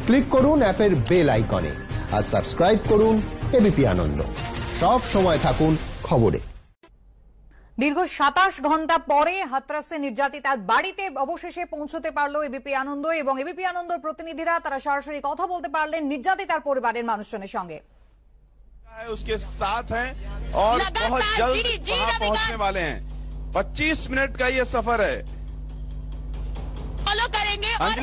Click করুন অ্যাপের bell আইকনে আর সাবস্ক্রাইব করুন এবিপি আনন্দ। সব সময় থাকুন খবরে। দীর্ঘ 27 ঘন্টা পরে হাতরাসে নির্যাতিতার বাড়িতে অবশেষে পৌঁছতে পারল এবিপি আনন্দ এবং এবিপি আনন্দর প্রতিনিধিরা তারা সরাসরি কথা বলতে পারলেন নির্যাতিতার পরিবারের মানুষজনের সঙ্গে। उसके साथ हैं और बहुत जल्द वहां पहुंचने वाले हैं। 25 मिनट का ये सफर है। फॉलो करेंगे और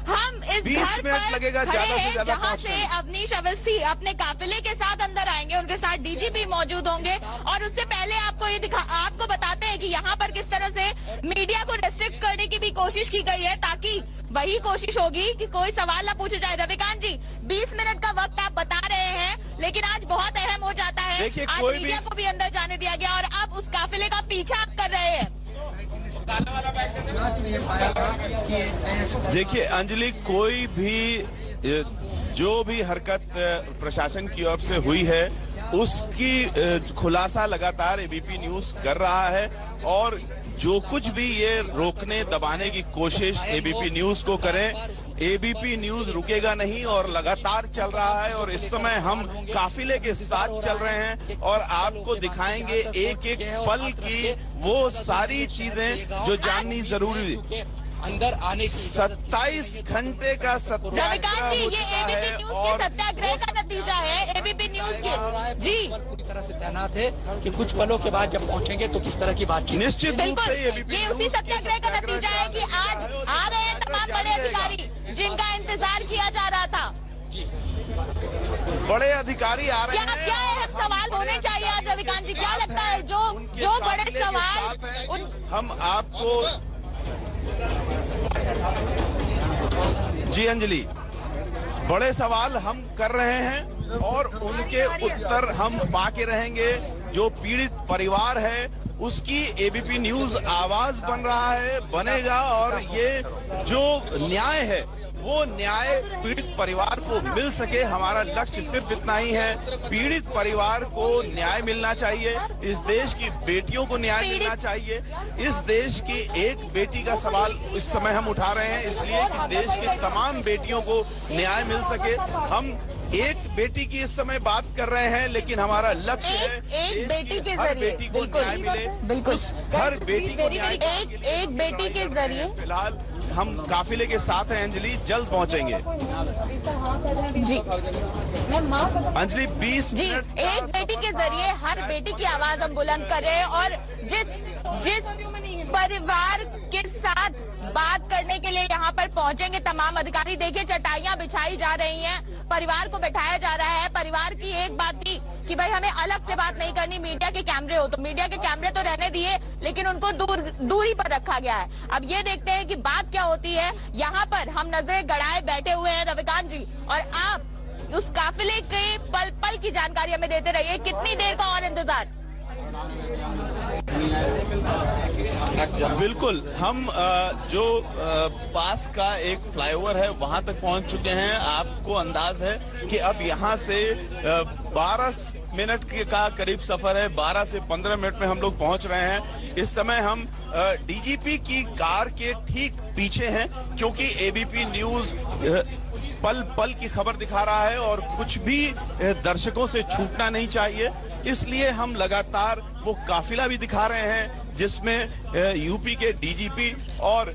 हम इस 20 घर मिनट पर लगेगा खड़े ज्यादा से हैं ज्यादा जहां से अवनीश अवस्थी अपने काफिले के साथ अंदर आएंगे। उनके साथ डीजीपी मौजूद होंगे और उससे पहले आपको बताते हैं कि यहाँ पर किस तरह से मीडिया को रेस्ट्रिक्ट करने की भी कोशिश की गई है ताकि वही कोशिश होगी कि कोई सवाल न पूछे जाए। रविकांत जी, 20 मिनट का वक्त आप बता रहे हैं लेकिन आज बहुत अहम हो जाता है। आज मीडिया को भी अंदर जाने दिया गया और अब उस काफिले का पीछा आप कर रहे हैं। देखिए अंजलि, कोई भी जो भी हरकत प्रशासन की ओर से हुई है उसकी खुलासा लगातार एबीपी न्यूज कर रहा है और जो कुछ भी ये रोकने दबाने की कोशिश एबीपी न्यूज को करें, एबीपी न्यूज रुकेगा नहीं और लगातार चल रहा है। और इस समय हम काफिले के साथ चल रहे हैं और आपको दिखाएंगे एक एक पल की वो सारी चीजें जो जाननी जरूरी अंदर आने की। 27 घंटे का सत्याग्रह हो चुका है और सत्याग्रह का नतीजा है एबीपी न्यूज के जी पूरी तरह से तैनात है कि कुछ पलों के बाद जब पहुंचेंगे तो किस तरह की बातचीत। निश्चित रूप से ये उसी सत्याग्रह का नतीजा है कि आज आ रहे हैं तमाम बड़े अधिकारी जिनका इंतजार किया जा रहा था। बड़े अधिकारी आ रहे हैं। क्या अहम सवाल होने चाहिए आज रविकांत जी? क्या लगता है जो बड़े सवाल हम आपको जी अंजलि, बड़े सवाल हम कर रहे हैं और उनके उत्तर हम पाके रहेंगे। जो पीड़ित परिवार है उसकी एबीपी न्यूज आवाज बन रहा है, बनेगा और ये जो न्याय है वो न्याय पीड़ित परिवार को मिल सके। हमारा लक्ष्य सिर्फ इतना ही है, पीड़ित परिवार को न्याय मिलना चाहिए। इस देश की बेटियों को न्याय मिलना चाहिए। इस देश की एक बेटी का सवाल इस समय हम उठा रहे हैं इसलिए कि देश की तमाम बेटियों को न्याय मिल सके। हम एक बेटी की इस समय बात कर रहे हैं लेकिन हमारा लक्ष्य है एक बेटी के हर जरिए बेटी को न्याय मिले। बिल्कुल हर बेटी को न्याय एक बेटी के जरिए। फिलहाल हम काफिले के साथ हैं अंजलि, जल्द पहुंचेंगे जी। अंजलि 20 जी, एक बेटी के जरिए हर बेटी की आवाज हम बुलंद कर रहे हैं और जिस परिवार के साथ बात करने के लिए यहाँ पर पहुंचेंगे तमाम अधिकारी, देखिए चटाइयां बिछाई जा रही हैं, परिवार को बैठाया जा रहा है। परिवार की एक बात थी कि भाई हमें अलग से बात नहीं करनी, मीडिया के कैमरे हो तो मीडिया के कैमरे तो रहने दिए लेकिन उनको दूरी पर रखा गया है। अब ये देखते हैं कि बात क्या होती है। यहाँ पर हम नजरें गड़ाए बैठे हुए हैं रविकांत जी और आप उस काफिले के पल पल की जानकारी हमें देते रहिए। कितनी देर का और इंतजार? बिल्कुल, हम जो पास का एक फ्लाईओवर है वहां तक पहुंच चुके हैं। आपको अंदाज है कि अब यहां से 12 मिनट का करीब सफर है। 12 से 15 मिनट में हम लोग पहुंच रहे हैं। इस समय हम डीजीपी की कार के ठीक पीछे हैं क्योंकि एबीपी न्यूज पल पल की खबर दिखा रहा है और कुछ भी दर्शकों से छूटना नहीं चाहिए। इसलिए हम लगातार वो काफिला भी दिखा रहे हैं जिसमें यूपी के डीजीपी और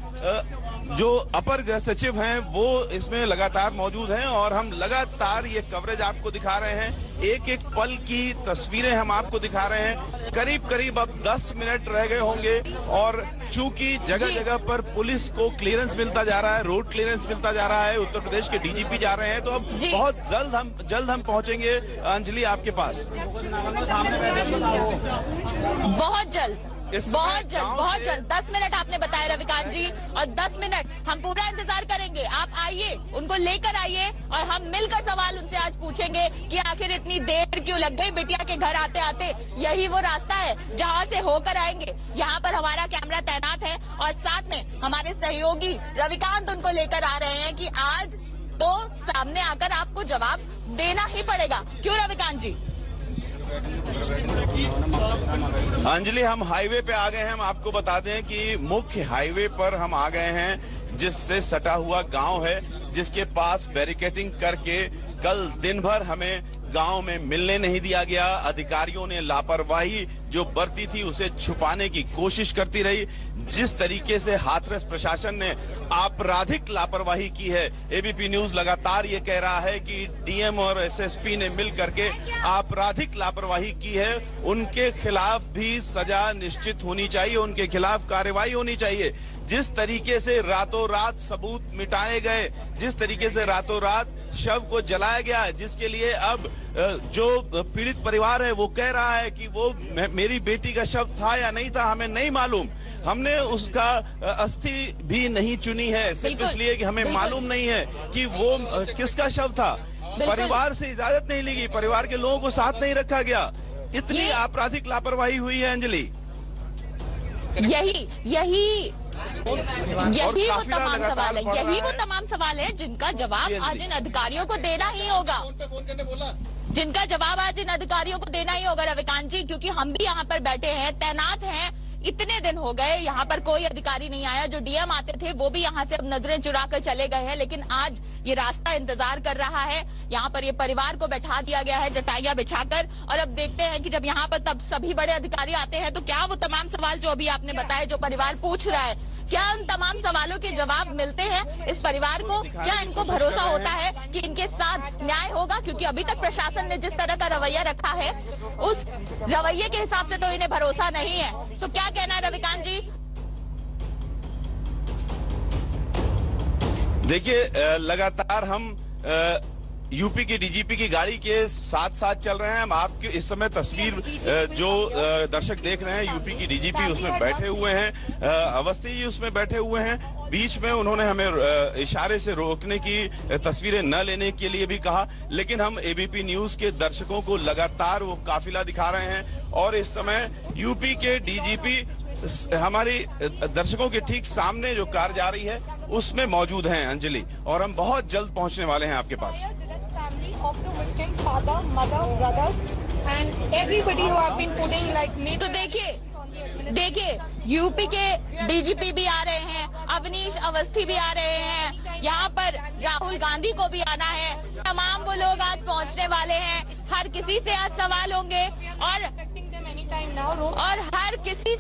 जो अपर गृह सचिव हैं वो इसमें लगातार मौजूद हैं और हम लगातार ये कवरेज आपको दिखा रहे हैं। एक एक पल की तस्वीरें हम आपको दिखा रहे हैं। करीब करीब अब 10 मिनट रह गए होंगे और चूंकि जगह जगह पर पुलिस को क्लियरेंस मिलता जा रहा है, रोड क्लियरेंस मिलता जा रहा है, उत्तर प्रदेश के डीजीपी जा रहे हैं तो अब बहुत जल्द हम पहुंचेंगे अंजलि आपके पास। बहुत जल्द 10 मिनट आपने बताया रविकांत जी और 10 मिनट हम पूरा इंतजार करेंगे। आप आइए, उनको लेकर आइए और हम मिलकर सवाल उनसे आज पूछेंगे कि आखिर इतनी देर क्यों लग गई बिटिया के घर आते आते। यही वो रास्ता है जहां से होकर आएंगे। यहाँ पर हमारा कैमरा तैनात है और साथ में हमारे सहयोगी रविकांत उनको लेकर आ रहे हैं कि आज तो सामने आकर आपको जवाब देना ही पड़ेगा। क्यों रविकांत जी? अंजलि, हम हाईवे पे आ गए हैं। हम आपको बता दें कि मुख्य हाईवे पर हम आ गए हैं जिससे सटा हुआ गांव है, जिसके पास बैरिकेडिंग करके कल दिन भर हमें गांव में मिलने नहीं दिया गया। अधिकारियों ने लापरवाही जो बरती थी उसे छुपाने की कोशिश करती रही। जिस तरीके से हाथरस प्रशासन ने आपराधिक लापरवाही की है, एबीपी न्यूज लगातार ये कह रहा है कि डीएम और एसएसपी ने मिल करके आपराधिक लापरवाही की है। उनके खिलाफ भी सजा निश्चित होनी चाहिए, उनके खिलाफ कार्रवाई होनी चाहिए। जिस तरीके से रातों रात सबूत मिटाए गए, जिस तरीके से रातों रात शव को जलाया गया, जिसके लिए अब जो पीड़ित परिवार है वो कह रहा है कि वो मेरी बेटी का शव था या नहीं था हमें नहीं मालूम, हमने उसका अस्थि भी नहीं चुनी है सिर्फ इसलिए कि हमें मालूम नहीं है कि वो किसका शव था। परिवार से इजाजत नहीं ली गई, परिवार के लोगों को साथ नहीं रखा गया। इतनी आपराधिक लापरवाही हुई है अंजलि। यही वो तमाम सवाल है, यही वो तमाम सवाल है जिनका जवाब आज इन अधिकारियों को देना ही होगा, जिनका जवाब आज इन अधिकारियों को देना ही होगा रविकांत जी, क्योंकि हम भी यहाँ पर बैठे हैं, तैनात हैं। इतने दिन हो गए यहाँ पर कोई अधिकारी नहीं आया। जो डीएम आते थे वो भी यहाँ से अब नजरें चुरा कर चले गए हैं, लेकिन आज ये रास्ता इंतजार कर रहा है। यहाँ पर ये परिवार को बैठा दिया गया है चटाइयां बिछाकर, और अब देखते हैं कि जब यहाँ पर तब सभी बड़े अधिकारी आते हैं तो क्या वो तमाम सवाल जो अभी आपने बताए, जो परिवार पूछ रहा है, क्या उन तमाम सवालों के जवाब मिलते हैं इस परिवार को? क्या इनको भरोसा होता है कि इनके साथ न्याय होगा? क्योंकि अभी तक प्रशासन ने जिस तरह का रवैया रखा है उस रवैये के हिसाब से तो इन्हें भरोसा नहीं है। तो क्या कहना है रविकांत जी? देखिए, लगातार हम यूपी की डीजीपी की गाड़ी के साथ साथ चल रहे हैं। हम आपके इस समय तस्वीर जो दर्शक देख रहे हैं, यूपी की डीजीपी उसमें बैठे हुए हैं, अवस्थी जी उसमें बैठे हुए हैं। बीच में उन्होंने हमें इशारे से रोकने की, तस्वीरें न लेने के लिए भी कहा, लेकिन हम एबीपी न्यूज के दर्शकों को लगातार वो काफिला दिखा रहे हैं। और इस समय यूपी के डीजीपी हमारी दर्शकों के ठीक सामने जो कार जा रही है उसमें मौजूद हैं अंजलि, और हम बहुत जल्द पहुंचने वाले हैं आपके पास। तो देखिए यूपी के डीजीपी भी आ रहे हैं, अवनीश अवस्थी भी आ रहे हैं, यहाँ पर राहुल गांधी को भी आना है। तमाम वो लोग आज पहुँचने वाले हैं। हर किसी से आज सवाल होंगे और हर किसी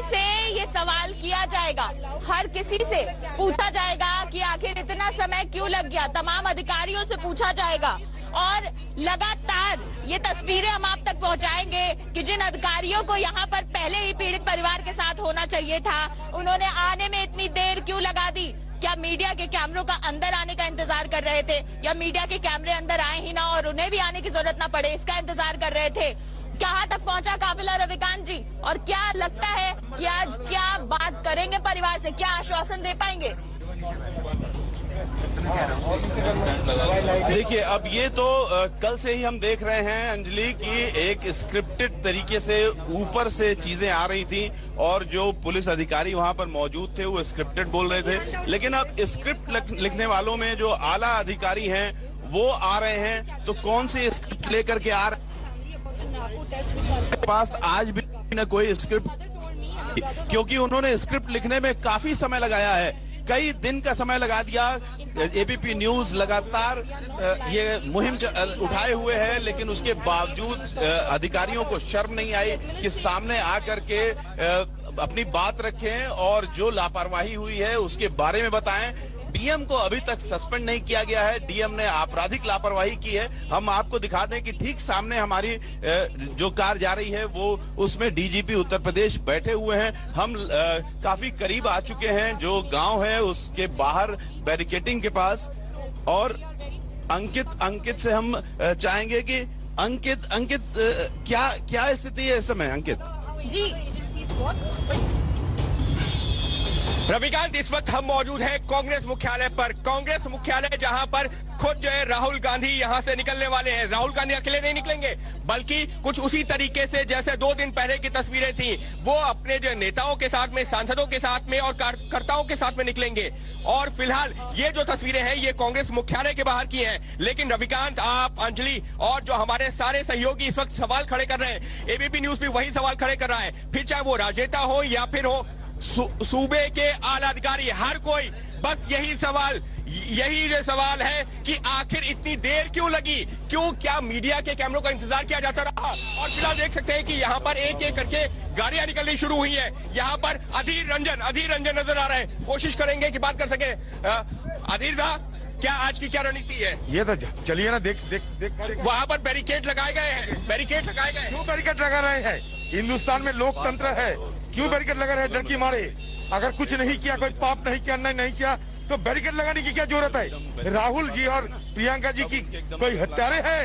से ये सवाल किया जाएगा, हर किसी से पूछा जाएगा कि आखिर इतना समय क्यों लग गया। तमाम अधिकारियों से पूछा जाएगा और लगातार ये तस्वीरें हम आप तक पहुंचाएंगे कि जिन अधिकारियों को यहाँ पर पहले ही पीड़ित परिवार के साथ होना चाहिए था, उन्होंने आने में इतनी देर क्यों लगा दी। क्या मीडिया के कैमरों का अंदर आने का इंतजार कर रहे थे, या मीडिया के कैमरे अंदर आए ही ना और उन्हें भी आने की जरूरत ना पड़े, इसका इंतजार कर रहे थे। कहाँ तक पहुँचा काफिला रविकांत जी, और क्या लगता है कि आज क्या बात करेंगे परिवार से, क्या आश्वासन दे पाएंगे? देखिए, अब ये तो कल से ही हम देख रहे हैं अंजलि की एक स्क्रिप्टेड तरीके से ऊपर से चीजें आ रही थी, और जो पुलिस अधिकारी वहां पर मौजूद थे वो स्क्रिप्टेड बोल रहे थे। लेकिन अब स्क्रिप्ट लिखने वालों में जो आला अधिकारी हैं वो आ रहे हैं, तो कौन सी स्क्रिप्ट लेकर के आ रहे हैं? पास आज भी न कोई स्क्रिप्ट, क्योंकि उन्होंने स्क्रिप्ट लिखने में काफी समय लगाया है, कई दिन का समय लगा दिया। एबीपी न्यूज लगातार ये मुहिम उठाए हुए है, लेकिन उसके बावजूद अधिकारियों को शर्म नहीं आई कि सामने आकर के अपनी बात रखें और जो लापरवाही हुई है उसके बारे में बताएं। डीएम को अभी तक सस्पेंड नहीं किया गया है, डीएम ने आपराधिक लापरवाही की है। हम आपको दिखा दें कि ठीक सामने हमारी जो कार जा रही है वो उसमें डीजीपी उत्तर प्रदेश बैठे हुए हैं। हम काफी करीब आ चुके हैं, जो गांव है उसके बाहर बैरिकेडिंग के पास। और अंकित से हम चाहेंगे कि अंकित क्या स्थिति है इस समय? अंकित जी, रविकांत, इस वक्त हम मौजूद हैं कांग्रेस मुख्यालय पर। कांग्रेस मुख्यालय जहां पर खुद जो है राहुल गांधी यहां से निकलने वाले हैं। राहुल गांधी अकेले नहीं निकलेंगे, बल्कि कुछ उसी तरीके से जैसे 2 दिन पहले की तस्वीरें थी, वो अपने जो नेताओं के साथ में, सांसदों के साथ में और कार्यकर्ताओं के साथ में निकलेंगे। और फिलहाल ये जो तस्वीरें हैं ये कांग्रेस मुख्यालय के बाहर की हैं। लेकिन रविकांत, आप, अंजलि और जो हमारे सारे सहयोगी इस वक्त सवाल खड़े कर रहे हैं, एबीपी न्यूज भी वही सवाल खड़े कर रहा है, फिर चाहे वो राजनेता हो या फिर हो सूबे के आला अधिकारी, हर कोई बस यही जो सवाल है कि आखिर इतनी देर क्यों लगी, क्यों, क्या मीडिया के कैमरों का इंतजार किया जाता रहा। और फिलहाल देख सकते हैं कि यहाँ पर एक एक करके गाड़ियां निकलनी शुरू हुई है। यहाँ पर अधीर रंजन नजर आ रहे हैं, कोशिश करेंगे कि बात कर सके। अधीर साहब, क्या आज की क्या रणनीति है? ये तो चलिए ना, देख वहाँ पर बैरिकेड लगाए गए हैं, क्यों बैरिकेड लगा रहे हैं? हिंदुस्तान में लोकतंत्र है, क्यों बैरिकेड लगा रहे हैं? डर की मारे। अगर कुछ नहीं किया, कोई पाप नहीं किया, अन्याय नहीं किया, तो बैरिकेड लगाने की क्या जरूरत है? राहुल जी और प्रियंका जी की कोई हत्यारे है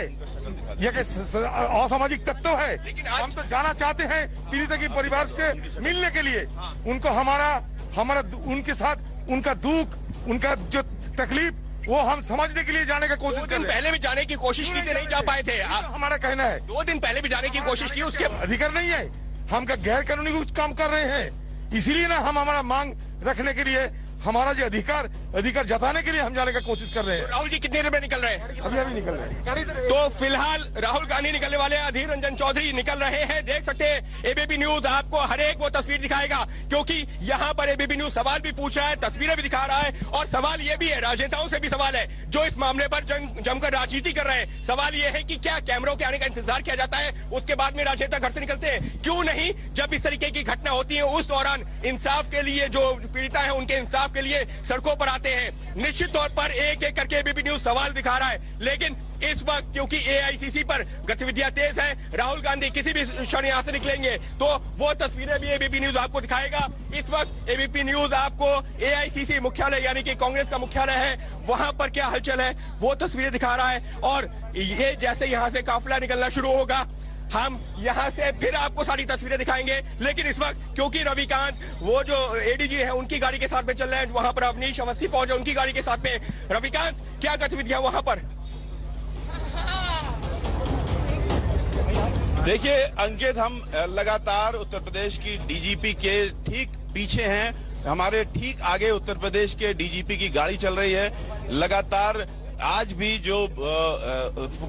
या असामाजिक तत्व है? हम तो जाना चाहते हैं पीड़िता के परिवार से मिलने के लिए, उनको हमारा उनके साथ उनका दुख, उनका जो तकलीफ, वो हम समझने के लिए जाने का कोशिश कर रहे हैं। पहले भी जाने की कोशिश की थी, नहीं जा पाए थे। हमारा कहना है 2 दिन पहले भी जाने की कोशिश की, उसके अधिकार नहीं है। हम का गैर कानूनी कुछ काम कर रहे हैं, इसीलिए ना हम हमारा मांग रखने के लिए, हमारा जो अधिकार जताने के लिए हम जाने का कोशिश कर रहे हैं। राहुल जी कितनी देर में निकल रहे हैं? अभी निकल रहे हैं। तो फिलहाल राहुल गांधी निकलने वाले हैं, अधीर रंजन चौधरी निकल रहे हैं। देख सकते हैं एबीपी न्यूज आपको हर एक वो तस्वीर दिखाएगा, क्योंकि यहाँ पर एबीपी न्यूज सवाल भी पूछ रहा है, तस्वीरें भी दिखा रहा है, और सवाल ये भी है, राजनेताओं से भी सवाल है जो इस मामले पर जमकर राजनीति कर रहे हैं। सवाल ये है कि क्या कैमरों के आने का इंतजार किया जाता है, उसके बाद में राजनेता घर से निकलते हैं? क्यों नहीं, जब इस तरीके की घटना होती है उस दौरान इंसाफ के लिए, जो पीड़िता है उनके इंसाफ के लिए सड़कों पर आते हैं। निश्चित तौर पर एक एक करके एबीपी न्यूज सवाल दिखा रहा है, लेकिन इस वक्त क्योंकि एआईसीसी पर गतिविधियां तेज है, राहुल गांधी किसी भी क्षण यहां से निकलेंगे, तो वो तस्वीरें भी एबीपी न्यूज आपको दिखाएगा। इस वक्त एबीपी न्यूज आपको एआईसीसी मुख्यालय, यानी कि कांग्रेस का मुख्यालय है, वहां पर क्या हलचल है वो तस्वीरें दिखा रहा है। और ये जैसे यहां से काफिला निकलना शुरू होगा, हम यहां से फिर आपको सारी तस्वीरें दिखाएंगे। लेकिन इस वक्त क्योंकि रविकांत, वो जो एडीजी है, उनकी गाड़ी के साथ में चल रहे हैं, वहां पर अवनीश अवस्थी पहुंचे उनकी गाड़ी के साथ में। रविकांत, क्या गतिविधियां वहां पर? देखिए अंकित, हम लगातार उत्तर प्रदेश की डीजीपी के ठीक पीछे हैं, हमारे ठीक आगे उत्तर प्रदेश के डीजीपी की गाड़ी चल रही है। लगातार आज भी जो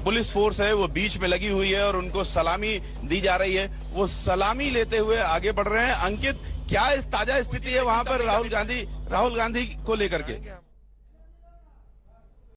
पुलिस फोर्स है वो बीच में लगी हुई है और उनको सलामी दी जा रही है, वो सलामी लेते हुए आगे बढ़ रहे हैं। अंकित, क्या ताजा स्थिति है वहां पर राहुल गांधी को लेकर के?